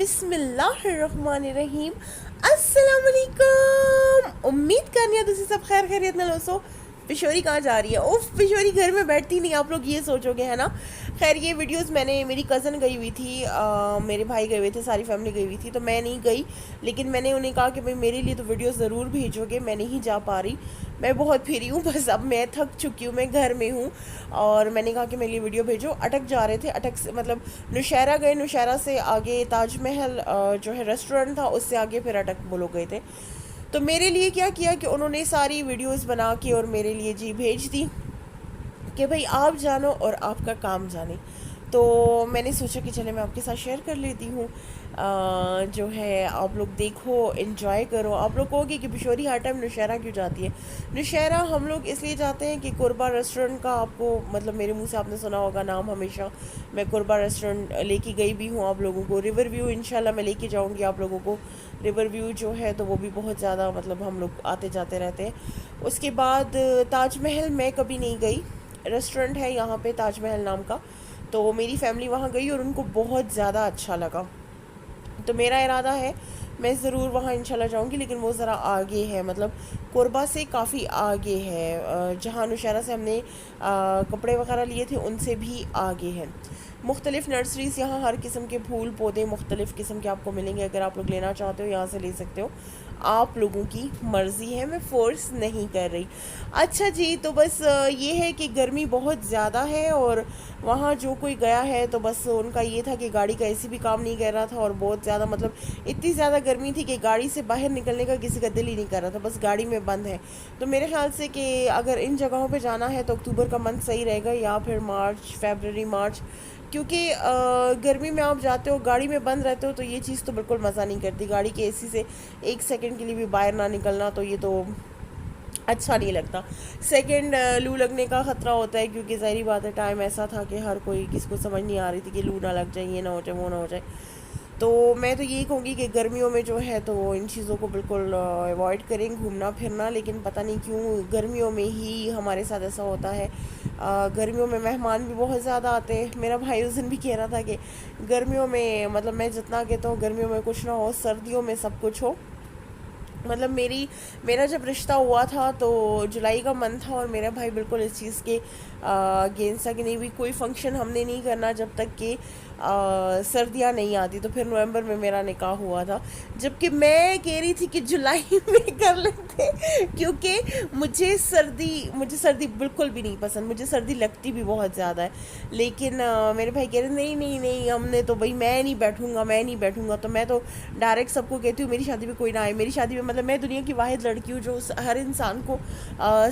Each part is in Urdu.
بسم اللہ الرحمن الرحیم. السلام علیکم. امید کرنی ہے تسی سب خیر خیریت نال ہوسو. پشوری کہاں جا رہی ہے؟ اوف پشوری گھر میں بیٹھتی نہیں، آپ لوگ یہ سوچو گے ہے نا. خیر یہ ویڈیوز میں نے، میری کزن گئی ہوئی تھی، میرے بھائی گئے ہوئے تھے، ساری فیملی گئی ہوئی تھی، تو میں نہیں گئی. لیکن میں نے انہیں کہا کہ بھائی میرے لیے تو ویڈیوز ضرور بھیجو گے، میں نہیں جا پا رہی، میں بہت پھری ہوں، بس اب میں تھک چکی ہوں، میں گھر میں ہوں. اور میں نے کہا کہ میرے لیے ویڈیو بھیجو. اٹک جا رہے تھے، اٹک سے مطلب نوشہرہ گئے، نوشہرہ سے آگے تاج محل جو ہے ریسٹورنٹ تھا، اس سے آگے پھر اٹک وہ لوگ گئے تھے. تو میرے لیے کیا کیا کہ انہوں نے ساری ویڈیوز بنا کے اور میرے لیے جی بھیج دی کہ بھائی آپ جانو اور آپ کا کام جانے. تو میں نے سوچا کہ چلے میں آپ کے ساتھ شیئر کر لیتی ہوں. جو ہے آپ لوگ دیکھو، انجوائے کرو. آپ لوگ کہو گے کہ پشوری ہر ٹائم نوشہرہ کیوں جاتی ہے؟ نوشہرہ ہم لوگ اس لیے جاتے ہیں کہ قربہ ریسٹورنٹ کا، آپ کو مطلب میرے منہ سے آپ نے سنا ہوگا نام ہمیشہ. میں قربہ ریسٹورنٹ لے کے گئی بھی ہوں آپ لوگوں کو. ریور ویو انشاءاللہ میں لے کے جاؤں گی آپ لوگوں کو. ریور ویو جو ہے تو وہ بھی بہت زیادہ مطلب ہم لوگ آتے جاتے رہتے ہیں. اس کے بعد تاج محل میں کبھی نہیں گئی. ریسٹورنٹ ہے یہاں پہ تاج محل نام کا، تو میری فیملی وہاں گئی اور ان کو بہت زیادہ اچھا لگا. تو میرا ارادہ ہے میں ضرور وہاں انشاءاللہ جاؤں گی، لیکن وہ ذرا آگے ہے، مطلب قربہ سے کافی آگے ہے. جہاں نوشہرہ سے ہم نے کپڑے وغیرہ لیے تھے ان سے بھی آگے ہے. مختلف نرسریز، یہاں ہر قسم کے پھول پودے مختلف قسم کے آپ کو ملیں گے. اگر آپ لوگ لینا چاہتے ہو یہاں سے لے سکتے ہو، آپ لوگوں کی مرضی ہے، میں فورس نہیں کر رہی. اچھا جی، تو بس یہ ہے کہ گرمی بہت زیادہ ہے، اور وہاں جو کوئی گیا ہے تو بس ان کا یہ تھا کہ گاڑی کا اے سی بھی کام نہیں کر رہا تھا، اور بہت زیادہ مطلب اتنی زیادہ گرمی تھی کہ گاڑی سے باہر نکلنے کا کسی کا دل ہی نہیں کر رہا تھا، بس گاڑی میں بند ہے. تو میرے خیال سے کہ اگر ان جگہوں پہ جانا ہے تو اکتوبر کا منتھ صحیح رہے گا، یا پھر مارچ، فیبرری مارچ. کیونکہ گرمی میں آپ جاتے ہو گاڑی میں بند رہتے ہو تو یہ چیز تو بالکل مزہ نہیں کرتی. گاڑی کے اے سی سے ایک سیکنڈ کے لیے بھی باہر نہ نکلنا تو یہ تو اچھا نہیں لگتا. سیکنڈ لو لگنے کا خطرہ ہوتا ہے، کیونکہ ظاہری بات ہے ٹائم ایسا تھا کہ ہر کوئی کسی کو سمجھ نہیں آ رہی تھی کہ لو نہ لگ جائے، یہ نہ ہو جائے، وہ نہ ہو جائے. تو میں تو یہی کہوں گی کہ گرمیوں میں جو ہے تو ان چیزوں کو بالکل اوائڈ کریں گھومنا پھرنا. لیکن پتہ نہیں کیوں گرمیوں میں ہی ہمارے ساتھ ایسا ہوتا ہے. گرمیوں میں مہمان بھی بہت زیادہ آتے ہیں. میرا بھائی اس دن بھی کہہ رہا تھا کہ گرمیوں میں مطلب میں جتنا کہتا ہوں گرمیوں میں کچھ نہ ہو، سردیوں میں سب کچھ ہو. مطلب میرا جب رشتہ ہوا تھا تو جولائی کا منتھ تھا، اور میرا بھائی بالکل اس چیز کے اگینسٹ تھا کہ نہیں بھی کوئی فنکشن ہم نے نہیں کرنا جب تک کہ سردیاں نہیں آتی. تو پھر نومبر میں میرا نکاح ہوا تھا، جبکہ میں کہہ رہی تھی کہ جولائی میں کر لیتے، کیونکہ مجھے سردی بالکل بھی نہیں پسند، مجھے سردی لگتی بھی بہت زیادہ ہے. لیکن میرے بھائی کہہ رہے نہیں نہیں نہیں، ہم نے تو بھائی میں نہیں بیٹھوں گا. تو میں تو ڈائریکٹ سب کو کہتی ہوں میری شادی پہ کوئی نہ آئے. میری شادی پہ مطلب میں دنیا کی واحد لڑکی ہوں جو ہر انسان کو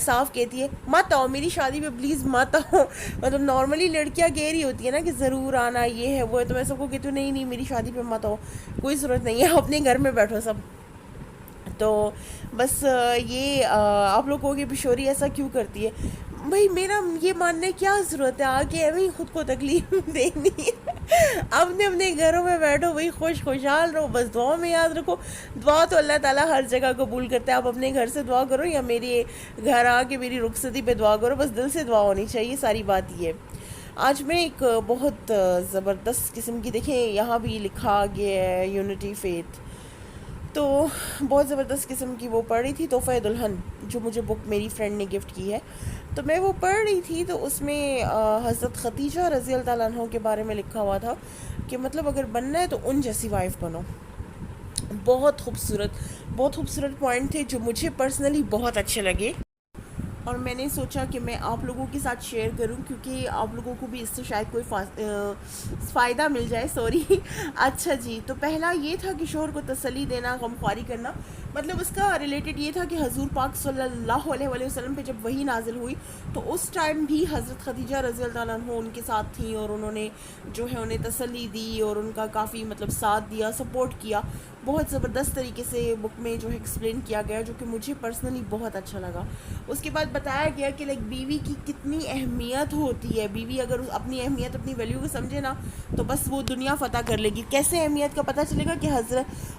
صاف کہتی ہے مت آؤ میری شادی پہ، پلیز مت آؤ. مطلب نارملی لڑکیاں کہہ رہی ہوتی ہیں نا کہ ضرور آنا، یہ ہے وہ ہے، تو میں سب کو کہتی ہوں نہیں نہیں میری شادی پہ مت آؤ، کوئی ضرورت نہیں ہے، اپنے گھر میں بیٹھو سب. تو بس یہ آپ لوگ کہو گے پشوری ایسا کیوں کرتی ہے؟ بھائی میرا یہ ماننے کیا ضرورت ہے آ کے ایویں ہی خود کو تکلیف دینی ہے. اپنے گھروں میں بیٹھو بھائی، خوشحال رہو، بس دعا میں یاد رکھو دعا تو اللہ تعالیٰ ہر جگہ قبول کرتا ہے. آپ اپنے گھر سے دعا کرو یا میرے گھر آ کے میری رخصتی پہ دعا کرو، بس دل سے دعا ہونی چاہیے. ساری بات یہ ہے. آج میں ایک بہت زبردست قسم کی، دیکھیں یہاں بھی لکھا گیا ہے یونٹی فیتھ، تو بہت زبردست قسم کی وہ پڑھ رہی تھی تحفہ دلہن، جو مجھے بک میری فرینڈ نے گفٹ کی ہے. تو میں وہ پڑھ رہی تھی تو اس میں حضرت خدیجہ رضی اللہ تعالیٰ عنہ کے بارے میں لکھا ہوا تھا کہ مطلب اگر بننا ہے تو ان جیسی وائف بنو. بہت خوبصورت پوائنٹ تھے جو مجھے پرسنلی بہت اچھے لگے، اور میں نے سوچا کہ میں آپ لوگوں کے ساتھ شیئر کروں، کیونکہ آپ لوگوں کو بھی اس سے شاید کوئی فائدہ مل جائے. سوری. اچھا جی، تو پہلا یہ تھا کہ شوہر کو تسلی دینا، غمخواری کرنا. مطلب اس کا ریلیٹڈ یہ تھا کہ حضور پاک صلی اللہ علیہ وسلم پہ جب وحی نازل ہوئی تو اس ٹائم بھی حضرت خدیجہ رضی اللہ عنہ ان کے ساتھ تھیں، اور انہوں نے جو ہے انہیں تسلی دی اور ان کا کافی مطلب ساتھ دیا، سپورٹ کیا. بہت زبردست طریقے سے بک میں جو ہے ایکسپلین کیا گیا، جو کہ مجھے پرسنلی بہت اچھا لگا. اس کے بعد بتایا گیا کہ لائک بیوی کی کتنی اہمیت ہوتی ہے. بیوی اگر اپنی اہمیت اپنی ویلیو کو سمجھے نا تو بس وہ دنیا فتح کر لے گی. کیسے اہمیت کا پتہ چلے گا کہ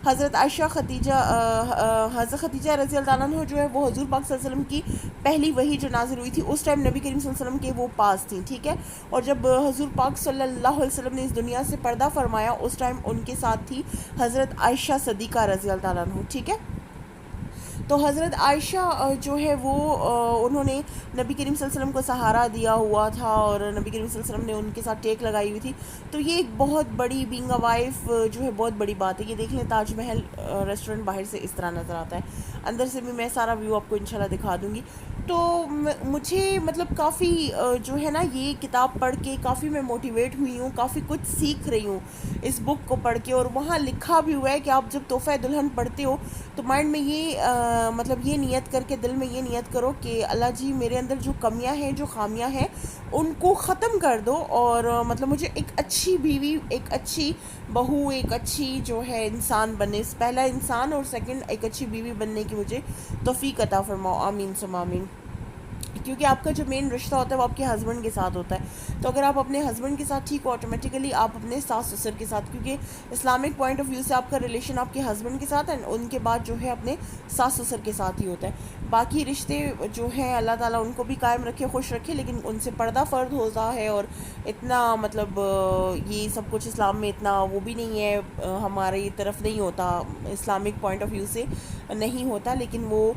حضرت عائشہ حضرت خدیجہ رضی اللہ عنہ جو ہے وہ حضور پاک صلی اللہ علیہ وسلم کی پہلی وحی جو نازل ہوئی تھی اس ٹائم نبی کریم صلی اللہ علیہ وسلم کے وہ پاس تھیں, ٹھیک ہے. اور جب حضور پاک صلی اللہ علیہ وسلم نے اس دنیا سے پردہ فرمایا اس ٹائم ان کے ساتھ تھی حضرت عائشہ صدیقہ رضی اللہ عنہ, ٹھیک ہے. تو حضرت عائشہ جو ہے وہ انہوں نے نبی کریم صلی اللہ علیہ وسلم کو سہارا دیا ہوا تھا اور نبی کریم صلی اللہ علیہ وسلم نے ان کے ساتھ ٹیک لگائی ہوئی تھی. تو یہ ایک بہت بڑی بینگ اے وائف جو ہے بہت بڑی بات ہے. یہ دیکھ لیں تاج محل ریسٹورنٹ باہر سے اس طرح نظر آتا ہے, اندر سے بھی میں سارا ویو آپ کو انشاءاللہ دکھا دوں گی. تو مجھے مطلب کافی جو ہے نا یہ کتاب پڑھ کے کافی میں موٹیویٹ ہوئی ہوں, کافی کچھ سیکھ رہی ہوں اس بک کو پڑھ کے. اور وہاں لکھا بھی ہوا ہے کہ آپ جب تحفہ دلہن پڑھتے ہو تو مائنڈ میں یہ مطلب یہ نیت کر کے دل میں یہ نیت کرو کہ اللہ جی میرے اندر جو کمیاں ہیں جو خامیاں ہیں ان کو ختم کر دو, اور مطلب مجھے ایک اچھی بیوی, ایک اچھی بہو, ایک اچھی جو ہے انسان بننے, پہلا انسان اور سیکنڈ ایک اچھی بیوی بننے کی مجھے توفیق عطا فرماؤ, آمین ثم آمین. کیونکہ آپ کا جو مین رشتہ ہوتا ہے وہ آپ کے ہسبینڈ کے ساتھ ہوتا ہے. تو اگر آپ اپنے ہسبینڈ کے ساتھ ٹھیک ہو آٹومیٹیکلی آپ اپنے ساس سسر کے ساتھ, کیونکہ اسلامک پوائنٹ آف ویو سے آپ کا ریلیشن آپ کے ہسبینڈ کے ساتھ اینڈ ان کے بعد جو ہے اپنے ساس سسر کے ساتھ ہی ہوتا ہے. باقی رشتے جو ہیں اللہ تعالیٰ ان کو بھی قائم رکھے, خوش رکھے, لیکن ان سے پردہ فرض ہوتا ہے. اور اتنا مطلب یہ سب کچھ اسلام میں اتنا وہ بھی نہیں ہے, ہماری طرف نہیں ہوتا, اسلامک پوائنٹ آف ویو سے نہیں ہوتا. لیکن وہ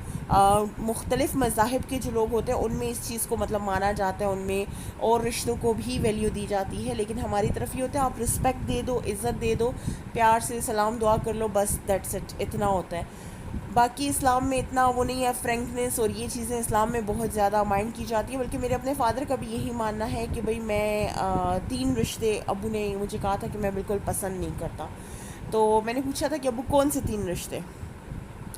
مختلف مذاہب کے جو لوگ ہوتے ہیں ان میں اس چیز کو مطلب مانا جاتا ہے, ان میں اور رشتوں کو بھی ویلیو دی جاتی ہے. لیکن ہماری طرف یہ ہوتا ہے آپ رسپیکٹ دے دو, عزت دے دو, پیار سے سلام دعا کر لو, بس دیٹس اٹ, اتنا ہوتا ہے. باقی اسلام میں اتنا وہ نہیں ہے, فرینکنس اور یہ چیزیں اسلام میں بہت زیادہ مائنڈ کی جاتی ہیں. بلکہ میرے اپنے فادر کا بھی یہی ماننا ہے کہ بھئی میں 3 رشتے, ابو نے مجھے کہا تھا کہ میں بالکل پسند نہیں کرتا. تو میں نے پوچھا تھا کہ ابو کون سے 3 رشتے؟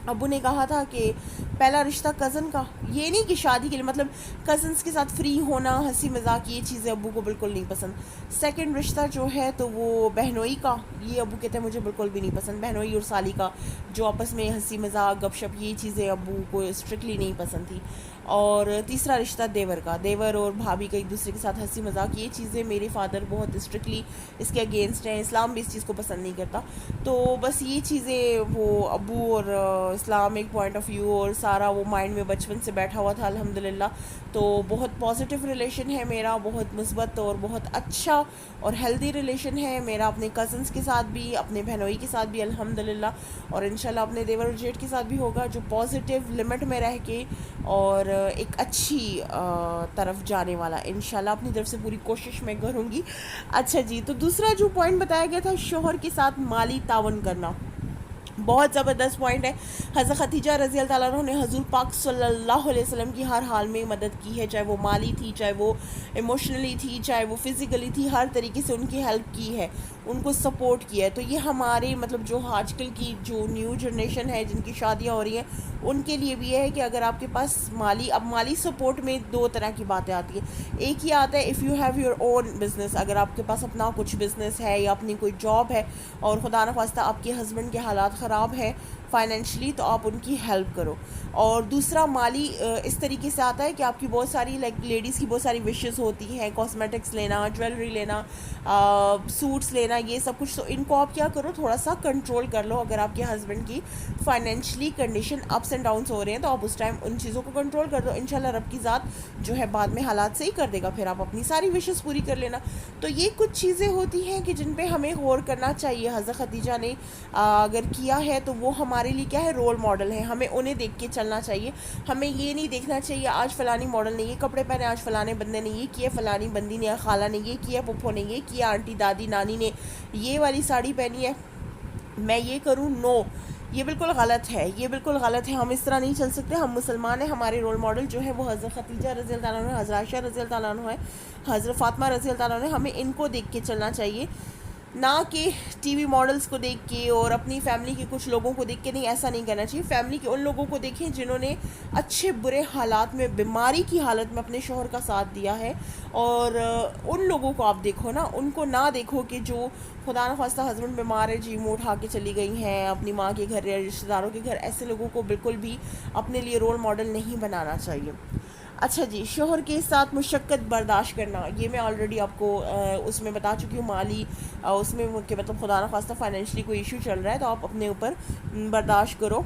ابو نے کہا تھا کہ پہلا رشتہ کزن کا, یہ نہیں کہ شادی کے لیے, مطلب کزنس کے ساتھ فری ہونا, ہنسی مذاق, یہ چیزیں ابو کو بالکل نہیں پسند. سیکنڈ رشتہ جو ہے تو وہ بہنوئی کا, یہ ابو کہتے ہیں مجھے بالکل بھی نہیں پسند. بہنوئی اور سالی کا جو آپس میں ہنسی مذاق گپ شپ, یہ چیزیں ابو کو اسٹرکٹلی نہیں پسند تھی. اور تیسرا رشتہ دیور کا, دیور اور بھابھی کا ایک دوسرے کے ساتھ ہنسی مذاق, یہ چیزیں میرے فادر بہت اسٹرکٹلی اس کے اگینسٹ ہیں. اسلام بھی اس چیز کو پسند نہیں کرتا. تو بس یہ چیزیں وہ ابو اور اسلامک پوائنٹ آف ویو اور سارا وہ مائنڈ میں بچپن سے بیٹھا ہوا تھا الحمدللہ. تو بہت پازیٹیو ریلیشن ہے میرا, بہت مثبت اور بہت اچھا اور ہیلدی ریلیشن ہے میرا اپنے کزنس کے ساتھ بھی, اپنے بہنوئی کے ساتھ بھی الحمدللہ, اور انشاءاللہ اپنے دیور اور جیٹ کے ساتھ بھی ہوگا, جو پازیٹیو لمٹ میں رہ کے اور ایک اچھی طرف جانے والا. انشاءاللہ اپنی طرف سے پوری کوشش میں کروں گی. اچھا جی, تو دوسرا جو پوائنٹ بتایا گیا تھا شوہر کے ساتھ مالی تعاون کرنا, بہت زبردست پوائنٹ ہے. حضرت خدیجہ رضی اللہ تعالیٰ عنہ نے حضور پاک صلی اللہ علیہ وسلم کی ہر حال میں مدد کی ہے, چاہے وہ مالی تھی, چاہے وہ ایموشنلی تھی, چاہے وہ فزیکلی تھی, ہر طریقے سے ان کی ہیلپ کی ہے, ان کو سپورٹ کیا ہے. تو یہ ہمارے مطلب جو آج کل کی جو نیو جنریشن ہے جن کی شادیاں ہو رہی ہیں ان کے لیے بھی یہ ہے کہ اگر آپ کے پاس مالی سپورٹ میں 2 طرح کی باتیں آتی ہیں. ایک یہ آتا ہے if you have your own business, اگر آپ کے پاس اپنا کچھ بزنس ہے یا اپنی کوئی جاب ہے اور خدا نخواستہ آپ کے ہسبینڈ کے حالات خراب ہیں فائنینشلی, تو آپ ان کی ہیلپ کرو. اور دوسرا مالی اس طریقے سے آتا ہے کہ آپ کی بہت ساری لائک لیڈیز کی بہت ساری وشز ہوتی ہیں, کاسمیٹکس لینا, جویلری لینا, سوٹس لینا, یہ سب کچھ. تو ان کو آپ کیا کرو, تھوڑا سا کنٹرول کر لو. اگر آپ کے ہسبینڈ کی financially condition ups and downs ہو رہے ہیں تو آپ اس ٹائم ان چیزوں کو کنٹرول کر دو. انشاءاللہ رب کی ذات جو ہے بعد میں حالات صحیح کر دے گا, پھر آپ اپنی ساری وشز پوری کر لینا. تو یہ کچھ چیزیں ہوتی ہیں کہ جن پہ ہمیں غور کرنا چاہیے. حضرت خدیجہ نے اگر کیا ہے تو وہ ہمارے لیے کیا ہے, رول ماڈل ہے. ہمیں انہیں دیکھ کے چلنا چاہیے. ہمیں یہ نہیں دیکھنا چاہیے آج فلانی ماڈل نے یہ کپڑے پہنے, آج فلانے بندے نے یہ کیا, فلانی بندی نے, خالہ نے یہ کیا, پپھو نے یہ کیا, آنٹی دادی نانی نے یہ والی ساڑی پہنی ہے, میں یہ کروں. نو, یہ بالکل غلط ہے, یہ بالکل غلط ہے. ہم اس طرح نہیں چل سکتے. ہم مسلمان ہیں, ہمارے رول ماڈل جو ہے وہ حضرت خدیجہ رضی اللہ عنہ, حضرت عائشہ رضی اللہ عنہ ہے, حضرت فاطمہ رضی اللہ عنہ. ہمیں ان کو دیکھ کے چلنا چاہیے, نہ کہ ٹی وی ماڈلز کو دیکھ کے اور اپنی فیملی کے کچھ لوگوں کو دیکھ کے. نہیں, ایسا نہیں کرنا چاہیے. فیملی کے ان لوگوں کو دیکھیں جنہوں نے اچھے برے حالات میں, بیماری کی حالت میں اپنے شوہر کا ساتھ دیا ہے, اور ان لوگوں کو آپ دیکھو نا, ان کو نہ دیکھو کہ جو خدا نخواستہ ہسبینڈ بیمار ہے جی منہ اٹھا کے چلی گئی ہیں اپنی ماں کے گھر یا رشتہ داروں کے گھر. ایسے لوگوں کو بالکل بھی اپنے لیے رول ماڈل نہیں بنانا چاہیے. اچھا جی، شوہر کے ساتھ مشقت برداشت کرنا، یہ میں آلریڈی آپ کو اس میں بتا چکی ہوں، مالی اس میں کہ مطلب خدا نخواستہ فائنینشلی کوئی ایشو چل رہا ہے تو آپ اپنے اوپر برداشت کرو،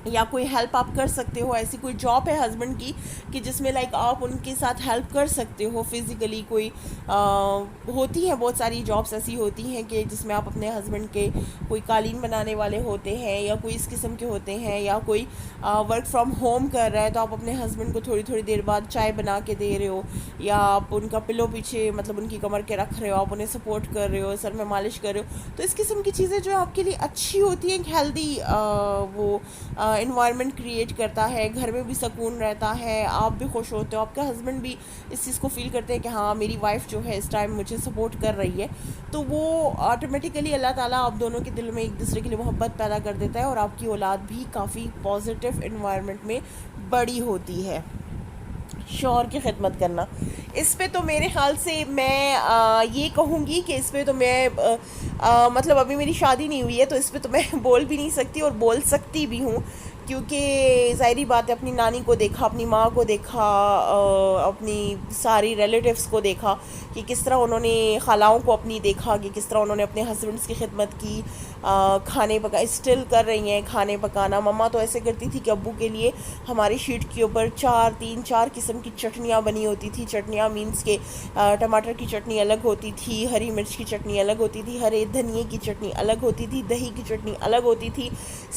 یا کوئی ہیلپ آپ کر سکتے ہو، ایسی کوئی جاب ہے ہسبینڈ کی کہ جس میں لائک آپ ان کے ساتھ ہیلپ کر سکتے ہو فزیکلی، کوئی ہوتی ہیں بہت ساری جابس ایسی ہوتی ہیں کہ جس میں آپ اپنے ہسبینڈ کے، کوئی قالین بنانے والے ہوتے ہیں یا کوئی اس قسم کے ہوتے ہیں، یا کوئی ورک فرام ہوم کر رہا ہے تو آپ اپنے ہسبینڈ کو تھوڑی تھوڑی دیر بعد چائے بنا کے دے رہے ہو، یا آپ ان کا پلو پیچھے مطلب ان کی کمر کے رکھ رہے ہو، آپ انہیں سپورٹ کر رہے ہو، سر میں مالش کر رہے ہو، تو اس قسم کی چیزیں جو آپ کے لیے اچھی ہوتی ہیں، ایک ہیلدی وہ انوائرمنٹ کریٹ کرتا ہے، گھر میں بھی سکون رہتا ہے، آپ بھی خوش ہوتے ہو، آپ کا ہسبینڈ بھی اس چیز کو فیل کرتے ہیں کہ ہاں میری وائف جو ہے اس ٹائم مجھے سپورٹ کر رہی ہے، تو وہ آٹومیٹیکلی اللہ تعالیٰ آپ دونوں کے دل میں ایک دوسرے کے لیے محبت پیدا کر دیتا ہے، اور آپ کی اولاد بھی کافی پازیٹیو انوائرمنٹ میں بڑی ہوتی ہے۔ شوہر کی خدمت کرنا، اس پہ تو میرے خیال سے میں یہ کہوں گی کہ اس پہ تو میں مطلب ابھی میری شادی نہیں ہوئی ہے تو اس پہ تو میں بول بھی نہیں سکتی، اور بول سکتی بھی ہوں، کیونکہ ظاہری بات ہے اپنی نانی کو دیکھا، اپنی ماں کو دیکھا، اپنی ساری ریلیٹیوز کو دیکھا کہ کس طرح انہوں نے، خالاؤں کو اپنی دیکھا کہ کس طرح انہوں نے اپنے ہسبینڈس کی خدمت کی، کھانے پکا اسٹل کر رہی ہیں کھانے پکانا۔ مما تو ایسے کرتی تھی کہ ابو کے لیے ہماری شیٹ کے اوپر تین چار قسم کی چٹنیاں بنی ہوتی تھی، چٹنیاں مینس کے ٹماٹر کی چٹنی الگ ہوتی تھی، ہری مرچ کی چٹنی الگ ہوتی تھی، ہرے دھنیے کی چٹنی الگ ہوتی تھی، دہی کی چٹنی الگ ہوتی تھی،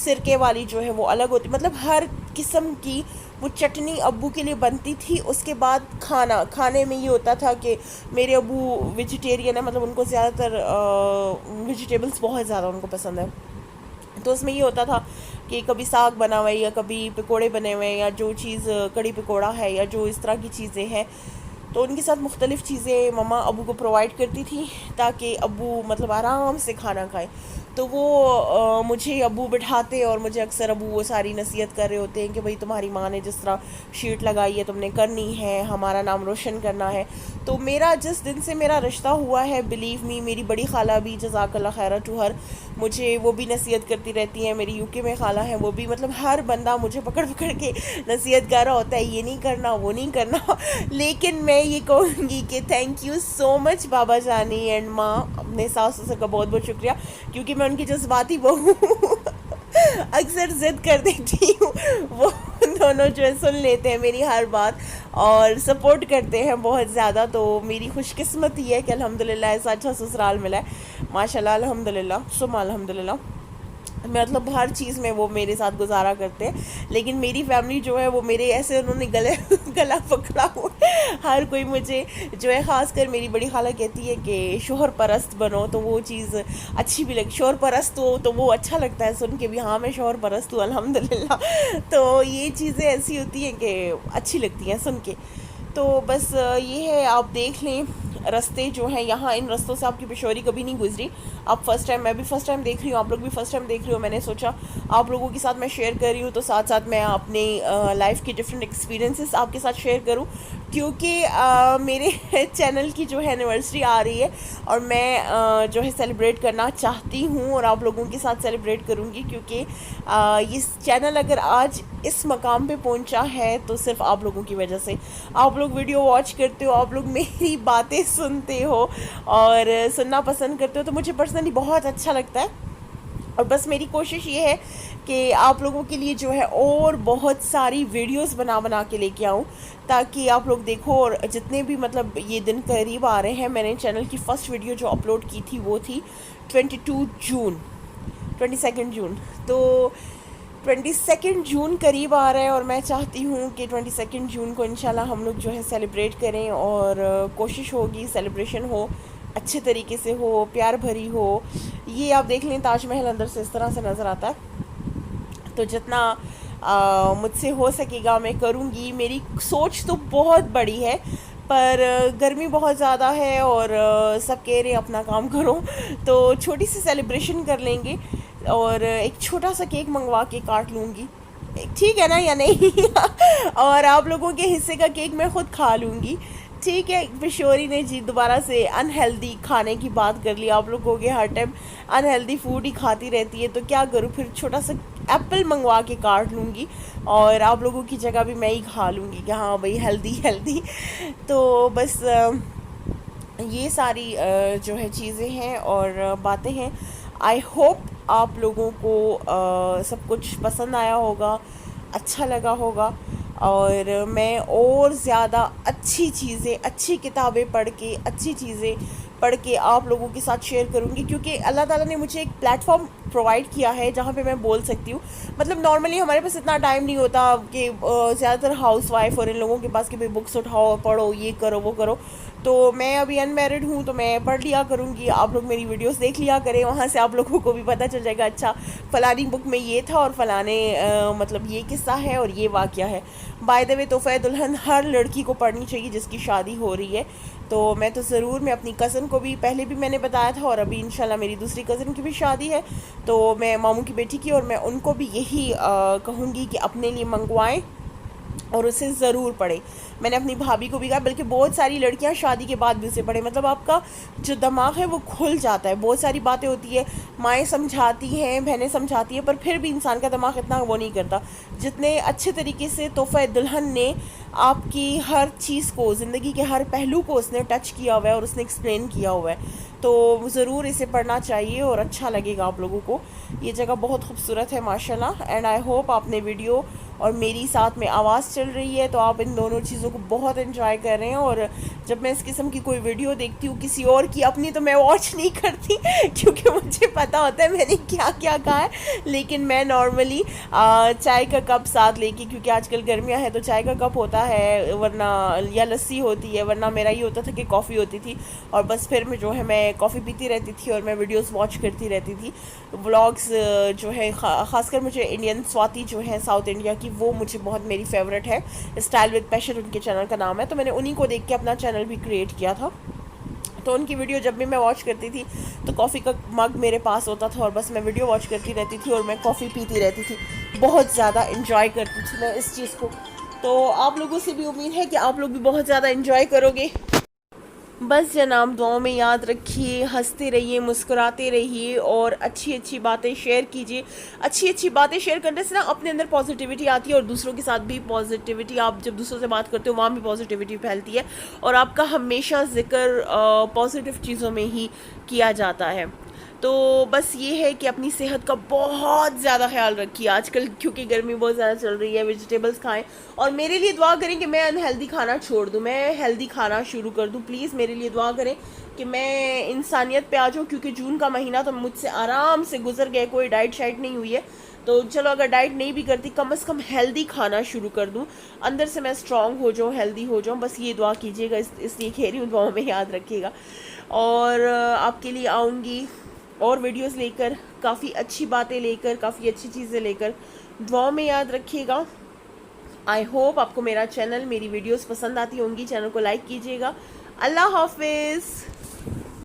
سرکے والی جو ہے وہ الگ ہوتی، مطلب ہر قسم کی وہ چٹنی ابو کے لیے بنتی تھی۔ اس کے بعد کھانے میں یہ ہوتا تھا کہ میرے ابو ویجیٹیرین ہے، مطلب ان کو زیادہ تر ویجیٹیبلس بہت زیادہ ان کو پسند ہے، تو اس میں یہ ہوتا تھا کہ کبھی ساگ بنا ہوا ہے، یا کبھی پکوڑے بنے ہوئے ہیں، یا جو چیز کڑی پکوڑا ہے، یا جو اس طرح کی چیزیں ہیں، تو ان کے ساتھ مختلف چیزیں مما ابو کو پرووائڈ کرتی تھی تاکہ ابو مطلب آرام سے کھانا کھائیں۔ تو وہ مجھے ابو بٹھاتے، اور مجھے اکثر ابو وہ ساری نصیحت کر رہے ہوتے ہیں کہ بھئی تمہاری ماں نے جس طرح شیٹ لگائی ہے تم نے کرنی ہے، ہمارا نام روشن کرنا ہے۔ تو میرا جس دن سے میرا رشتہ ہوا ہے، بلیو می، میری بڑی خالہ بھی جزاک اللہ خیرہ ٹو ہر، مجھے وہ بھی نصیحت کرتی رہتی ہیں، میری UK میں خالہ ہیں، وہ بھی مطلب ہر بندہ مجھے پکڑ پکڑ کے نصیحت کر رہا ہوتا ہے، یہ نہیں کرنا وہ نہیں کرنا، لیکن میں یہ کہوں گی کہ تھینک یو سو مچ بابا جانی اینڈ ماں، اپنے ساس سسر کا بہت بہت شکریہ، کیونکہ میں ان کی جذباتی بہو اکثر ضد کر دیتی ہوں، وہ دونوں جو ہے سن لیتے ہیں میری ہر بات اور سپورٹ کرتے ہیں بہت زیادہ، تو میری خوش قسمتی ہے کہ الحمدللہ ایسا اچھا سسرال ملا ہے، ماشاءاللہ الحمدللہ ثم الحمدللہ، مطلب ہر چیز میں وہ میرے ساتھ گزارا کرتے ہیں۔ لیکن میری فیملی جو ہے وہ میرے ایسے انہوں نے گلا پکڑا ہوا، ہر کوئی مجھے جو ہے، خاص کر میری بڑی خالہ کہتی ہے کہ شوہر پرست بنو، تو وہ چیز اچھی بھی لگتی، شوہر پرست ہو تو وہ اچھا لگتا ہے سن کے بھی، ہاں میں شوہر پرست ہوں الحمدللہ، تو یہ چیزیں ایسی ہوتی ہیں کہ اچھی لگتی ہیں سن کے۔ تو بس یہ ہے، آپ دیکھ لیں رستے جو ہیں یہاں، ان رستوں سے آپ کی پشوری کبھی نہیں گزری، آپ فرسٹ ٹائم، میں بھی فرسٹ ٹائم دیکھ رہی ہوں، آپ لوگ بھی فرسٹ ٹائم دیکھ رہی ہو، میں نے سوچا آپ لوگوں کے ساتھ میں شیئر کر رہی ہوں تو ساتھ ساتھ میں اپنے لائف کی ڈفرینٹ ایکسپیرینسز آپ کے ساتھ شیئر کروں، کیونکہ میرے چینل کی جو ہے اینیورسری آ رہی ہے، اور میں جو ہے سیلیبریٹ کرنا چاہتی ہوں، اور آپ لوگوں کے ساتھ سیلیبریٹ کروں گی، کیونکہ یہ چینل اگر آج اس مقام پہ پہنچا ہے تو صرف آپ لوگوں کی وجہ سے، آپ لوگ ویڈیو واچ کرتے ہو، آپ لوگ میری باتیں سنتے ہو اور سننا پسند کرتے ہو، تو مجھے پرسنلی بہت اچھا لگتا ہے، اور بس میری کوشش یہ ہے کہ آپ لوگوں کے لیے جو ہے اور بہت ساری ویڈیوز بنا کے لے کے آؤں، تاکہ آپ لوگ دیکھو، اور جتنے بھی مطلب یہ دن قریب آ رہے ہیں، میں نے چینل کی فرسٹ ویڈیو جو اپلوڈ کی تھی وہ تھی 22 جون، تو 22 جون قریب آ رہا ہے، اور میں چاہتی ہوں کہ 22 جون کو انشاءاللہ ہم لوگ جو ہے سیلیبریٹ کریں، اور کوشش ہوگی سیلیبریشن ہو اچھے طریقے سے، ہو پیار بھری ہو۔ یہ آپ دیکھ لیں تاج محل اندر سے اس طرح سے نظر آتا ہے، تو جتنا مجھ سے ہو سکے گا میں کروں گی، میری سوچ تو بہت بڑی ہے، پر گرمی بہت زیادہ ہے اور سب کہہ رہے ہیں اپنا کام کرو، تو چھوٹی سی سیلیبریشن کر لیں گے، اور ایک چھوٹا سا کیک منگوا کے کاٹ لوں گی، ٹھیک ہے نا یا نہیں؟ اور آپ لوگوں کے حصے کا کیک میں خود کھا لوں گی، ٹھیک ہے۔ پشوری نے جی دوبارہ سے انہیلدی کھانے کی بات کر لی، آپ لوگوں کے ہر ٹائم انہیلدی فوڈ ہی کھاتی رہتی ہے، تو کیا کروں پھر، چھوٹا سا ایپل منگوا کے کاٹ لوں گی اور آپ لوگوں کی جگہ بھی میں ہی کھا لوں گی کہ ہاں بھائی ہیلدی ہیلدی. تو بس یہ ساری جو ہے چیزیں ہیں اور باتیں ہیں. آئی ہوپ آپ لوگوں کو سب کچھ پسند آیا ہوگا, اچھا لگا ہوگا, اور میں اور زیادہ اچھی چیزیں, اچھی کتابیں پڑھ کے, اچھی چیزیں پڑھ کے آپ لوگوں کے ساتھ شیئر کروں گی, کیونکہ اللہ تعالیٰ نے مجھے ایک پلیٹ فارم پرووائڈ کیا ہے جہاں پہ میں بول سکتی ہوں. مطلب نارملی ہمارے پاس اتنا ٹائم نہیں ہوتا کہ زیادہ تر ہاؤس وائف اور ان لوگوں کے پاس کہ بھائی بکس اٹھاؤ, پڑھو, یہ کرو, وہ کرو. تو میں ابھی ان میرڈ ہوں تو میں پڑھ لیا کروں گی, آپ لوگ میری ویڈیوز دیکھ لیا کریں, وہاں سے آپ لوگوں کو بھی پتہ چل جائے گا اچھا فلانی بک میں یہ تھا اور فلانے مطلب یہ قصہ ہے اور یہ واقعہ ہے. بائی دا وے تحفہ دلہن ہر لڑکی کو پڑھنی چاہیے جس کی شادی ہو رہی ہے. تو میں تو ضرور, میں اپنی کزن کو بھی پہلے بھی میں نے بتایا تھا, اور ابھی انشاءاللہ میری دوسری کزن کی بھی شادی ہے, تو میں ماموں کی بیٹی کی, اور میں ان کو بھی یہی کہوں گی کہ اپنے لیے منگوائیں اور اسے ضرور پڑھیں. میں نے اپنی بھابھی کو بھی کہا, بلکہ بہت ساری لڑکیاں شادی کے بعد بھی اسے پڑھیں. مطلب آپ کا جو دماغ ہے وہ کھل جاتا ہے. بہت ساری باتیں ہوتی ہے, مائیں سمجھاتی ہیں, بہنیں سمجھاتی ہیں, پر پھر بھی انسان کا دماغ اتنا وہ نہیں کرتا جتنے اچھے طریقے سے تحفہ دلہن نے آپ کی ہر چیز کو, زندگی کے ہر پہلو کو اس نے ٹچ کیا ہوا ہے اور اس نے ایکسپلین کیا ہوا ہے. تو ضرور اسے پڑھنا چاہیے اور اچھا لگے گا آپ لوگوں کو. یہ جگہ بہت خوبصورت ہے ماشاءاللہ, اینڈ آئی ہوپ آپ نے ویڈیو اور میری ساتھ میں آواز چل رہی ہے تو آپ ان دونوں چیزوں کو بہت انجوائے کر رہے ہیں. اور جب میں اس قسم کی کوئی ویڈیو دیکھتی ہوں کسی اور کی, اپنی تو میں واچ نہیں کرتی کیونکہ مجھے پتہ ہوتا ہے میں نے کیا کیا کہا ہے, لیکن میں نارملی چائے کا کپ ساتھ لے کے, کیونکہ آج کل گرمیاں ہیں تو چائے کا کپ ہوتا ہے, ورنہ یا لسی ہوتی ہے, ورنہ میرا یہ ہوتا تھا کہ کافی ہوتی تھی, اور بس پھر میں جو ہے میں کافی پیتی رہتی تھی اور میں ویڈیوز واچ کرتی رہتی تھی. ولاگز جو ہے خاص کر مجھے انڈین سواتی جو ہے ساؤتھ انڈیا کی, وہ مجھے بہت میری فیوریٹ ہے. اسٹائل وتھ پیشن ان کے چینل کا نام ہے, تو میں نے انہی کو دیکھ کے اپنا چینل بھی کریٹ کیا تھا. تو ان کی ویڈیو جب بھی میں واچ کرتی تھی تو کافی کا مگ میرے پاس ہوتا تھا, اور بس میں ویڈیو واچ کرتی رہتی تھی اور میں کافی پیتی رہتی تھی. بہت زیادہ انجوائے کرتی تھی میں اس چیز کو. تو آپ لوگوں سے بھی امید ہے کہ آپ لوگ بھی بہت زیادہ انجوائے کرو گے. بس جناب دعاؤں میں یاد رکھیے, ہنستے رہیے, مسکراتے رہیے, اور اچھی اچھی باتیں شیئر کیجیے. اچھی اچھی باتیں شیئر کرنے سے نا اپنے اندر پازیٹیوٹی آتی ہے, اور دوسروں کے ساتھ بھی پازیٹیوٹی, آپ جب دوسروں سے بات کرتے ہو وہاں بھی پازیٹیوٹی پھیلتی ہے, اور آپ کا ہمیشہ ذکر پازیٹیو چیزوں میں ہی کیا جاتا ہے. تو بس یہ ہے کہ اپنی صحت کا بہت زیادہ خیال رکھیے آج کل, کیونکہ گرمی بہت زیادہ چل رہی ہے. ویجیٹیبلس کھائیں, اور میرے لیے دعا کریں کہ میں انہیلدی کھانا چھوڑ دوں, میں ہیلدی کھانا شروع کر دوں. پلیز میرے لیے دعا کریں کہ میں انسانیت پہ آ جاؤں, کیونکہ جون کا مہینہ تو مجھ سے آرام سے گزر گیا, کوئی ڈائٹ شائٹ نہیں ہوئی ہے. تو چلو اگر ڈائٹ نہیں بھی کرتی, کم از کم ہیلدی کھانا شروع کر دوں, اندر سے میں اسٹرانگ ہو جاؤں, ہیلدی ہو جاؤں. بس یہ دعا کیجیے گا, اس لیے کہہ رہی ہوں, دعاؤں میں یاد رکھیے گا. اور آپ کے لیے آؤں گی اور ویڈیوز لے کر, کافی اچھی باتیں لے کر, کافی اچھی چیزیں لے کر. دعاؤں میں یاد رکھیے گا. آئی ہوپ آپ کو میرا چینل, میری ویڈیوز پسند آتی ہوں گی. چینل کو لائک کیجیے گا. اللہ حافظ.